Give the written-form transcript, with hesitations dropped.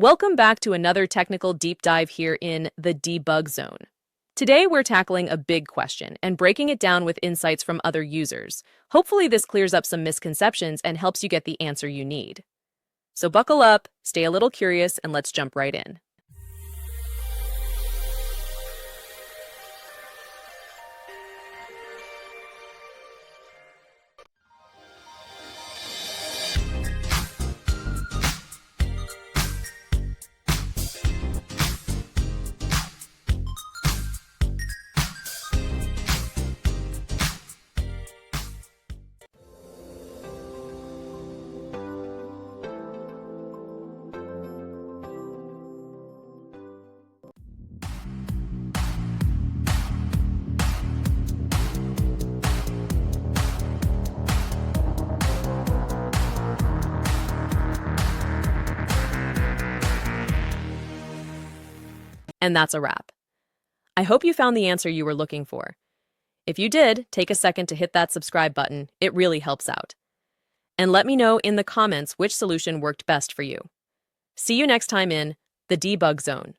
Welcome back to another technical deep dive here in the debug zone. Today, we're tackling a big question and breaking it down with insights from other users. Hopefully, this clears up some misconceptions and helps you get the answer you need. So buckle up, stay a little curious, and let's jump right in. And that's a wrap. I hope you found the answer you were looking for. If you did, take a second to hit that subscribe button. It really helps out. And let me know in the comments which solution worked best for you. See you next time in the debug zone.